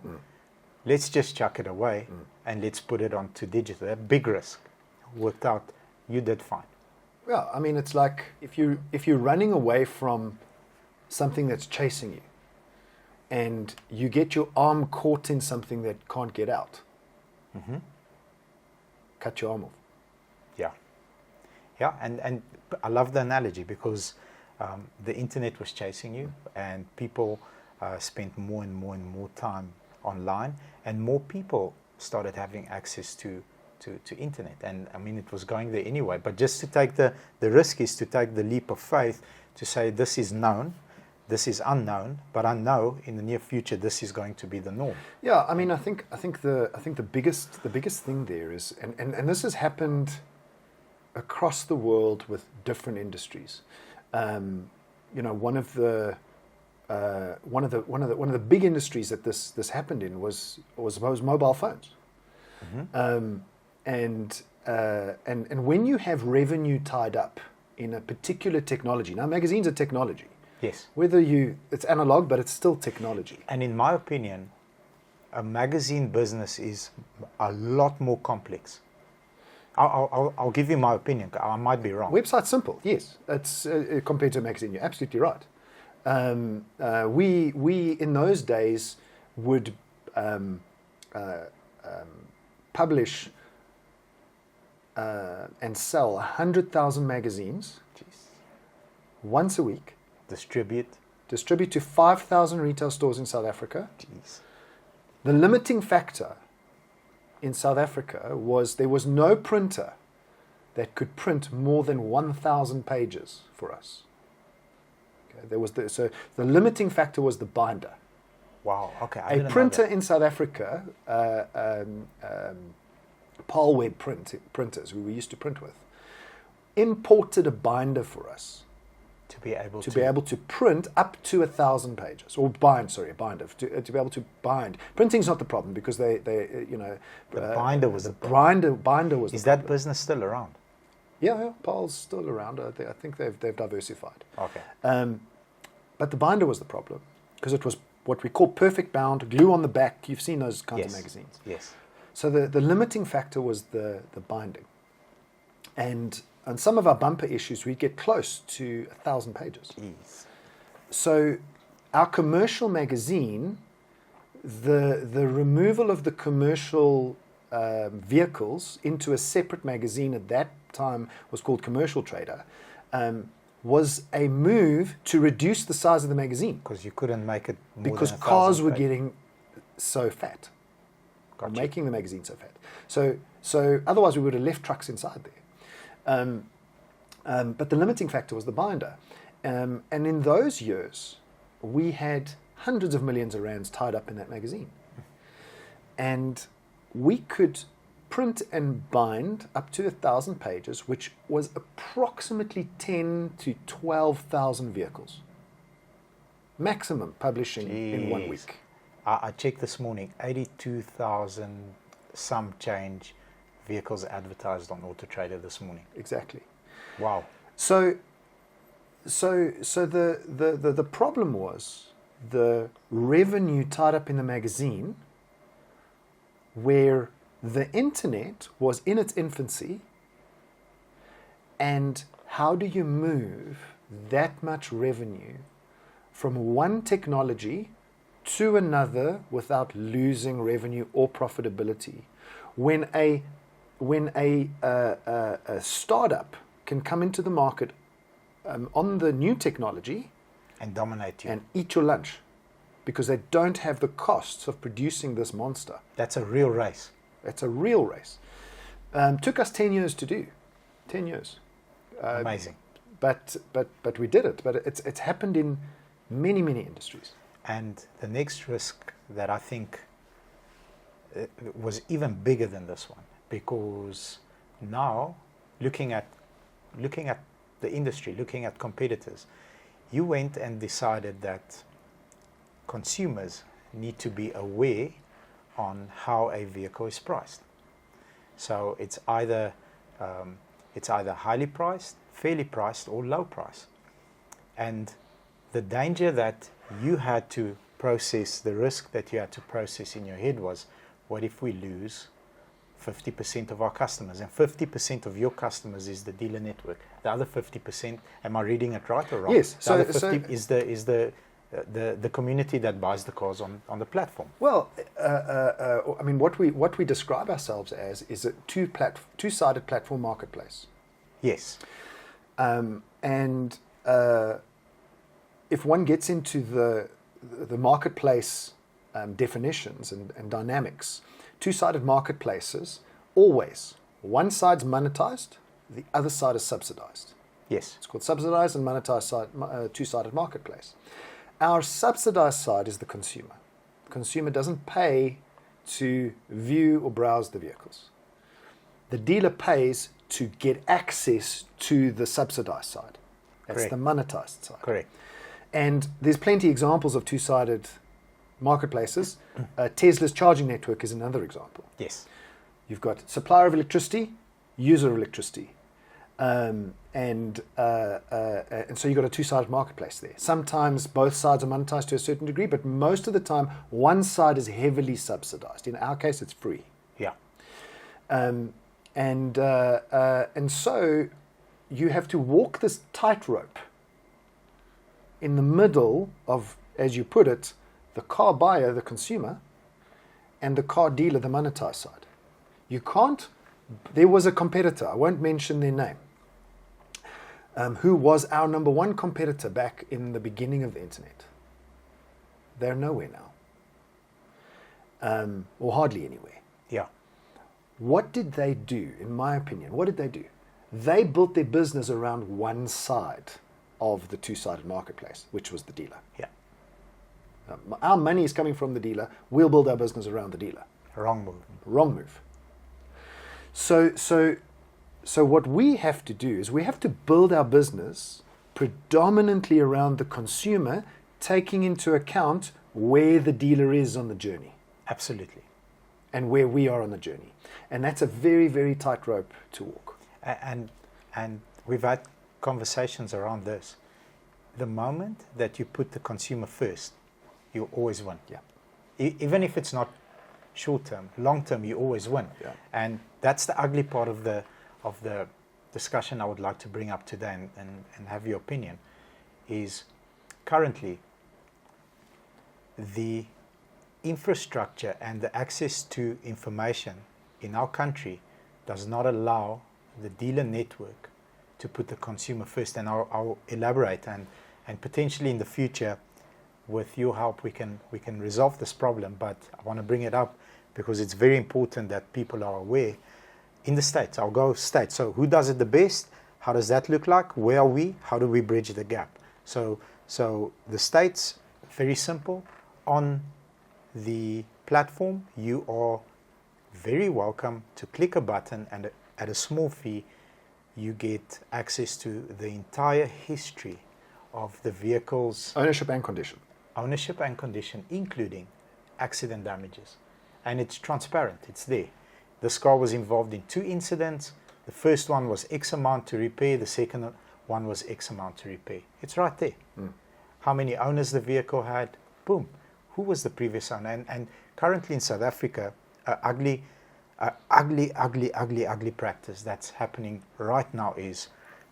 Let's just chuck it away and let's put it onto digital. A big risk. Worked out. You did fine. Well, I mean, it's like if you're running away from something that's chasing you, and you get your arm caught in something that can't get out, cut your arm off. Yeah, and I love the analogy, because the internet was chasing you, and people spent more and more time online, and more people started having access to internet. And I mean, it was going there anyway, but just to take the risk is to take the leap of faith to say, this is known, this is unknown, but I know in the near future this is going to be the norm. Yeah, I mean, I think the biggest thing there is, and this has happened across the world with different industries. You know, one of the big industries that this happened in was mobile phones. And when you have revenue tied up in a particular technology, now magazines are technology. Yes. It's analog, but it's still technology. And in my opinion, a magazine business is a lot more complex. I'll give you my opinion. I might be wrong. Website's simple, yes. It's compared to a magazine. You're absolutely right. We in those days would publish and sell 100,000 magazines once a week. Distribute to 5,000 retail stores in South Africa. Jeez. The limiting factor in South Africa was there was no printer that could print more than 1,000 pages for us. Okay, so the limiting factor was the binder. Wow. Okay. A printer in South Africa, Palweb printers, who we used to print with, imported a binder for us. To be able to print up to 1,000 pages, or bind. Sorry, a binder to be able to bind. Printing's not the problem, because they the binder was the binder was. Is that business still around? Yeah, Pal's still around. I think they've diversified. Okay. But the binder was the problem, because it was what we call perfect bound, glue on the back. You've seen those kinds of magazines. Yes. So the limiting factor was the binding, and on some of our bumper issues, we get close to 1,000 pages. Jeez. So our commercial magazine, the removal of the commercial vehicles into a separate magazine at that time was called Commercial Trader, was a move to reduce the size of the magazine. Because you couldn't make it more because than 1,000 cars were pages. getting so fat. Gotcha. Making the magazine so fat. So otherwise we would have left trucks inside there. But the limiting factor was the binder. And in those years, we had hundreds of millions of rands tied up in that magazine. And we could print and bind up to 1,000 pages, which was approximately 10 to 12,000 vehicles. Maximum publishing in 1 week. I checked this morning, 82,000 some change vehicles advertised on Auto Trader this morning. Exactly. Wow. So the problem was the revenue tied up in the magazine, where the internet was in its infancy, and how do you move that much revenue from one technology to another without losing revenue or profitability? When a startup can come into the market on the new technology and dominate you and eat your lunch, because they don't have the costs of producing this monster. That's a real race. It's a real race. Took us 10 years to do. 10 years. Amazing. But we did it. But it's happened in many, many industries. And the next risk that I think was even bigger than this one, because now looking at the industry, looking at competitors, you went and decided that consumers need to be aware on how a vehicle is priced. So it's either highly priced, fairly priced, or low price. And the danger that you had to process, the risk that you had to process in your head was, what if we lose 50% of our customers? And 50% of your customers is the dealer network. The other 50%, am I reading it right or wrong? Yes. The other 50 is the community that buys the cars on the platform. Well, I mean, what we describe ourselves as is a two-sided platform marketplace. Yes. And if one gets into the marketplace definitions and dynamics, two-sided marketplaces, always one side's monetized, the other side is subsidized. Yes. It's called subsidized and monetized two-sided marketplace. Our subsidized side is the consumer. The consumer doesn't pay to view or browse the vehicles. The dealer pays to get access to the subsidized side. That's Correct. the monetized side. Correct. And there's plenty of examples of two-sided marketplaces. Tesla's charging network is another example. Yes. You've got supplier of electricity, user of electricity. And so you've got a two-sided marketplace there. Sometimes both sides are monetized to a certain degree, but most of the time one side is heavily subsidized. In our case, it's free. Yeah. And so you have to walk this tightrope in the middle of, as you put it, the car buyer, the consumer, and the car dealer, the monetized side. You can't. There was a competitor, I won't mention their name, who was our number one competitor back in the beginning of the internet. They're nowhere now, or hardly anywhere. Yeah. What did they do, in my opinion? What did they do? They built their business around one side of the two-sided marketplace, which was the dealer. Yeah. Our money is coming from the dealer. We'll build our business around the dealer. Wrong move. Wrong move. So what we have to do is we have to build our business predominantly around the consumer, taking into account where the dealer is on the journey. Absolutely. And where we are on the journey. And that's a very, very tight rope to walk. And we've had conversations around this. The moment that you put the consumer first, you always win. Yeah. Even if it's not short term, long term, you always win. Yeah. And that's the ugly part of the discussion I would like to bring up today and have your opinion, is currently the infrastructure and the access to information in our country does not allow the dealer network to put the consumer first. And I'll elaborate, and potentially in the future, with your help, we can resolve this problem. But I want to bring it up because it's very important that people are aware. In the States, I'll go States. So who does it the best? How does that look like? Where are we? How do we bridge the gap? So the States, very simple. On the platform, you are very welcome to click a button, and at a small fee, you get access to the entire history of the vehicle's Ownership and condition, including accident damages. And it's transparent, it's there. This car was involved in 2 incidents. The first one was X amount to repair, the second one was X amount to repair. It's right there. How many owners the vehicle had, boom. Who was the previous owner? And currently in South Africa, ugly practice that's happening right now is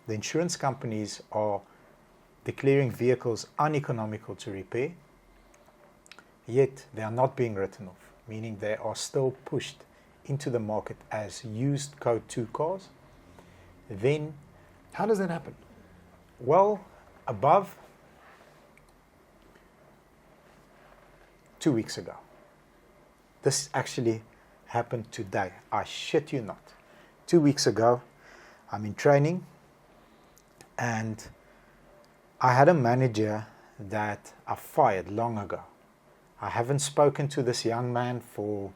the insurance companies are declaring vehicles uneconomical to repair, yet they are not being written off, meaning they are still pushed into the market as used Code 2 cars. Then, how does that happen? Well, above 2 weeks ago, this actually happened today. I shit you not. 2 weeks ago, I'm in training, and I had a manager that I fired long ago. I haven't spoken to this young man for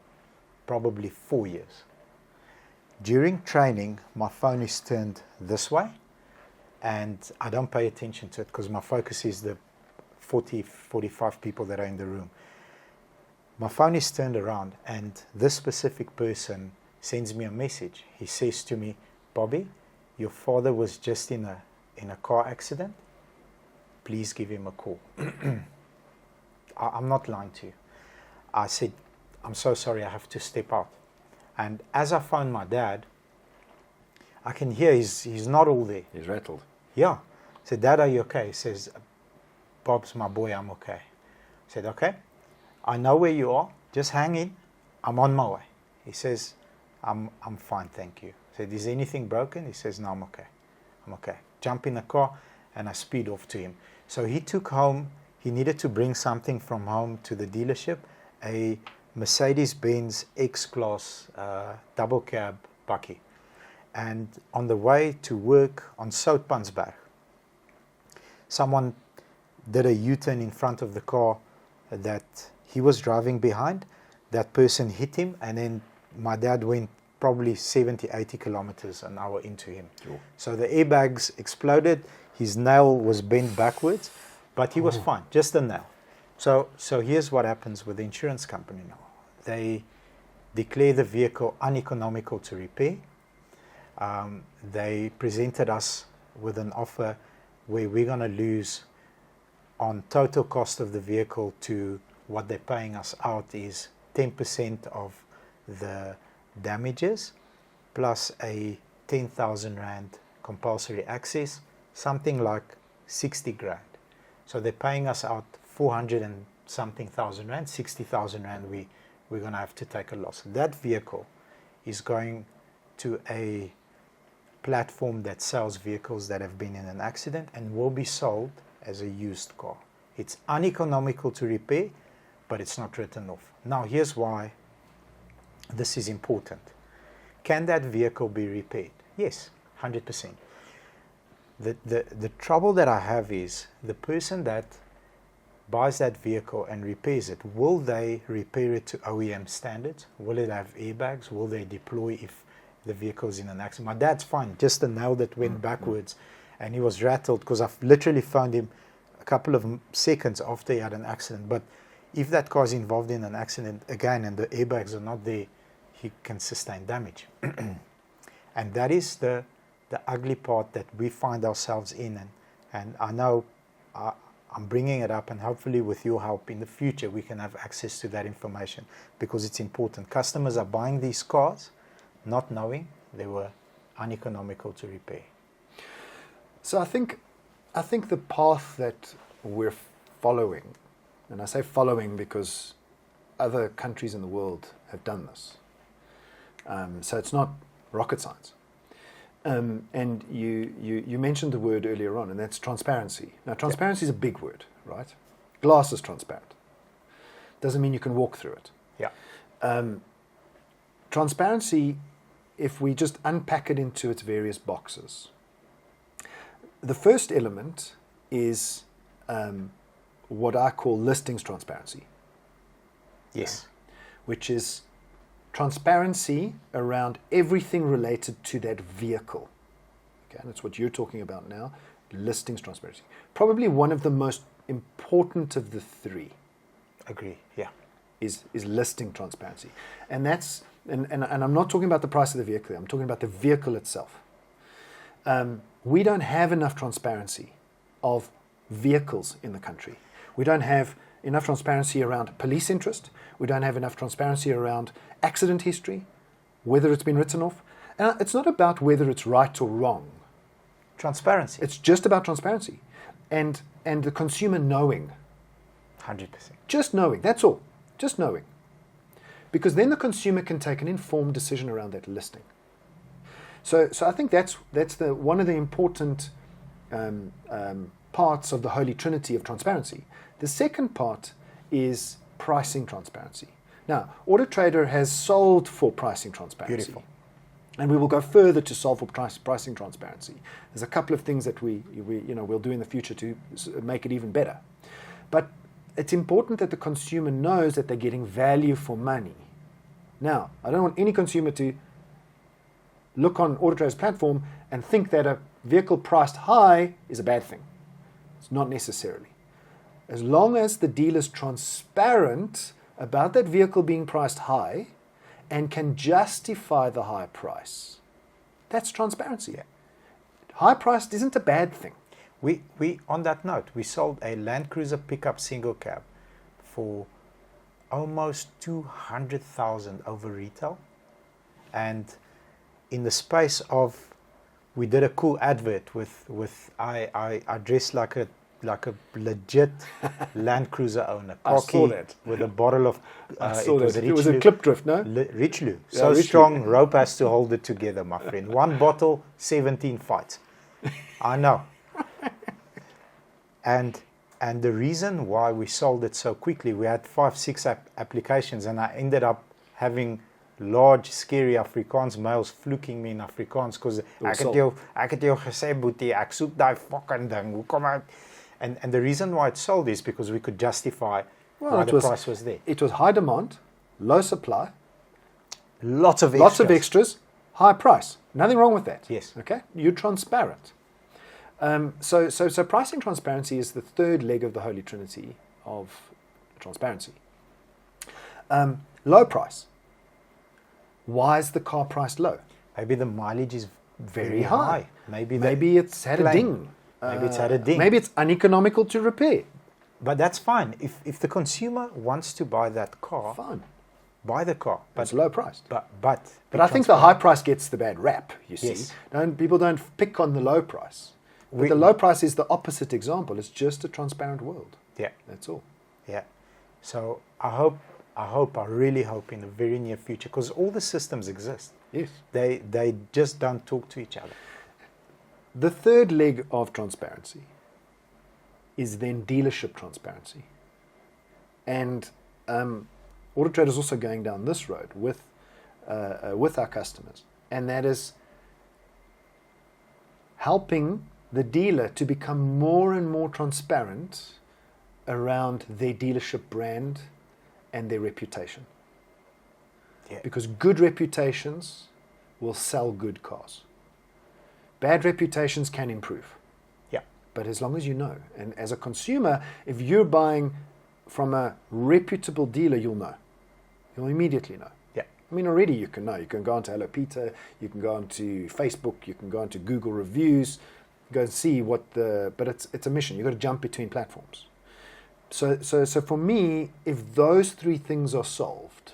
probably 4 years. During training, my phone is turned this way, and I don't pay attention to it because my focus is the 45 people that are in the room. My phone is turned around, and this specific person sends me a message. He says to me, Bobby, your father was just in a car accident. Please give him a call. I'm not lying to you. I said, I'm so sorry, I have to step out. And as I phoned my dad, I can hear he's not all there. He's rattled. Yeah. I said, Dad, are you okay? He says, Bob's my boy, I'm okay. I said, okay, I know where you are. Just hang in. I'm on my way. He says, I'm fine, thank you. I said, is anything broken? He says, no, I'm okay. I'm okay. Jump in the car, and I speed off to him. So he took home, he needed to bring something from home to the dealership, a Mercedes-Benz X-Class double cab bakkie. And on the way to work on Soutpansberg, someone did a U-turn in front of the car that he was driving behind. That person hit him, and then my dad went probably 70, 80 kilometers an hour into him. Sure. So the airbags exploded, his nail was bent backwards, but he was fine, just a nail. So here's what happens with the insurance company now. They declare the vehicle uneconomical to repair. They presented us with an offer where we're going to lose on total cost of the vehicle to what they're paying us out is 10% of the damages plus a 10,000 Rand compulsory access, something like 60 grand. So they're paying us out 400 and something thousand Rand, 60,000 Rand we're going to have to take a loss. That vehicle is going to a platform that sells vehicles that have been in an accident and will be sold as a used car. It's uneconomical to repair, but it's not written off. Now here's why this is important. Can that vehicle be repaired? Yes, 100%. The trouble that I have is the person that buys that vehicle and repairs it, will they repair it to OEM standards? Will it have airbags? Will they deploy if the vehicle is in an accident? My dad's fine, just a nail that went backwards, and he was rattled because I've literally found him a couple of seconds after he had an accident. But if that car is involved in an accident again and the airbags are not there, he can sustain damage. And that is the ugly part that we find ourselves in. And I know I'm bringing it up, and hopefully with your help in the future we can have access to that information, because it's important. Customers are buying these cars not knowing they were uneconomical to repair. So I think the path that we're following, and I say following because other countries in the world have done this, so it's not rocket science. And you mentioned the word earlier on, and that's transparency. Now, transparency is a big word, right? Glass is transparent. Doesn't mean you can walk through it. Yeah. Transparency, if we just unpack it into its various boxes, the first element is what I call listings transparency. Yes. Which is transparency around everything related to that vehicle. Okay, and that's what you're talking about now, listings transparency. Probably one of the most important of the three. Agree, yeah. Is listing transparency. And that's, and I'm not talking about the price of the vehicle, I'm talking about the vehicle itself. We don't have enough transparency of vehicles in the country. We don't have enough transparency around police interest. We don't have enough transparency around accident history, whether it's been written off. And it's not about whether it's right or wrong. Transparency. It's just about transparency. And the consumer knowing. 100%. Just knowing, that's all. Just knowing. Because then the consumer can take an informed decision around that listing. So I think that's one of the important parts of the Holy Trinity of transparency. The second part is pricing transparency. Now, Auto Trader has solved for pricing transparency. Beautiful. And we will go further to solve for pricing transparency. There's a couple of things that we'll do in the future to make it even better. But it's important that the consumer knows that they're getting value for money. Now, I don't want any consumer to look on Auto Trader's platform and think that a vehicle priced high is a bad thing. It's not necessarily. As long as the dealer's transparent about that vehicle being priced high and can justify the high price, that's transparency. Yeah. High priced isn't a bad thing. We on that note, we sold a Land Cruiser pickup single cab for almost 200,000 over retail, and in the space of, we did a cool advert with I dressed like a legit Land Cruiser owner, I saw cocky, that. with a bottle of It was a clip drift, no? Richelieu. Yeah, So Richelieu. strong, rope has to hold it together, my friend. One bottle, 17 fights. I know. And the reason why we sold it so quickly, we had 5-6 applications, and I ended up having large, scary Afrikaans males fluking me in Afrikaans because ek het jou gesê boetie, ek soek daai fucking ding. Hoekom uit? And the reason why it sold is because we could justify why the price was there. It was high demand, low supply, Lots of extras, high price. Nothing wrong with that. Yes. Okay? You're transparent. So pricing transparency is the third leg of the Holy Trinity of transparency. Low price. Why is the car priced low? Maybe the mileage is Very high. Maybe It's had a ding. Maybe it's had a ding. Maybe it's uneconomical to repair. But that's fine. If the consumer wants to buy that car, Fine. buy the car. It's low priced. But But I think the high price gets the bad rap, you see. Yes. People don't pick on the low price. But the low price is the opposite example. It's just a transparent world. Yeah, That's all. yeah. So I really hope in the very near future, because all the systems exist. Yes. They just don't talk to each other. The third leg of transparency is then dealership transparency. And Auto Trader is also going down this road with our customers. And that is helping the dealer to become more and more transparent around their dealership brand and their reputation. Yeah. Because good reputations will sell good cars. Bad reputations can improve. Yeah. But as long as you know, and as a consumer, if you're buying from a reputable dealer, you'll know. You'll immediately know. Yeah. I mean, already you can know. You can go onto Hello Peter, you can go onto Facebook, you can go onto Google reviews, go and see but it's a mission. You've got to jump between platforms. So for me, if those three things are solved,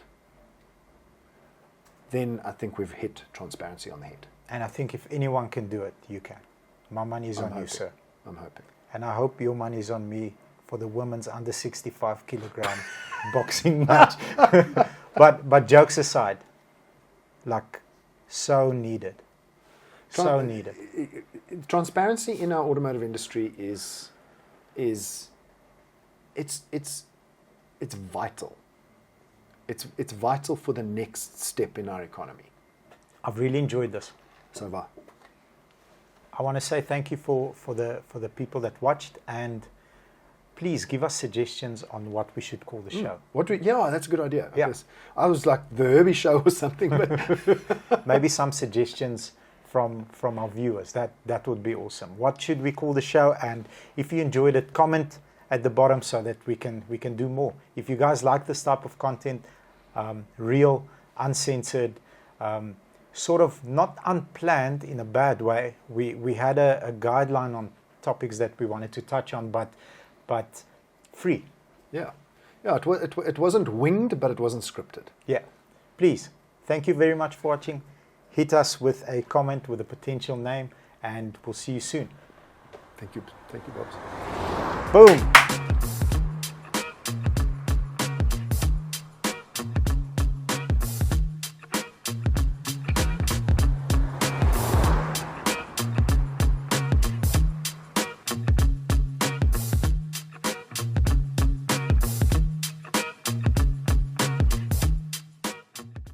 then I think we've hit transparency on the head. And I think if anyone can do it, you can. My money is on you, sir. I'm hoping. And I hope your money is on me for the women's under 65 kilogram boxing match. But jokes aside, like, so needed. So needed. Transparency in our automotive industry is vital. It's vital for the next step in our economy. I've really enjoyed this. So far. I want to say thank you for the people that watched, and please give us suggestions on what we should call the show. That's a good idea. Yeah. I was like the Herbie Show or something, but Maybe some suggestions from our viewers. That would be awesome. What should we call the show? And if you enjoyed it, comment at the bottom so that we can do more. If you guys like this type of content, real, uncensored, sort of not unplanned in a bad way. We had a guideline on topics that we wanted to touch on, but free. yeah. It wasn't winged, but it wasn't scripted. Yeah. Please, thank you very much for watching. Hit us with a comment with a potential name, and we'll see you soon. Thank you, Bobs. Boom.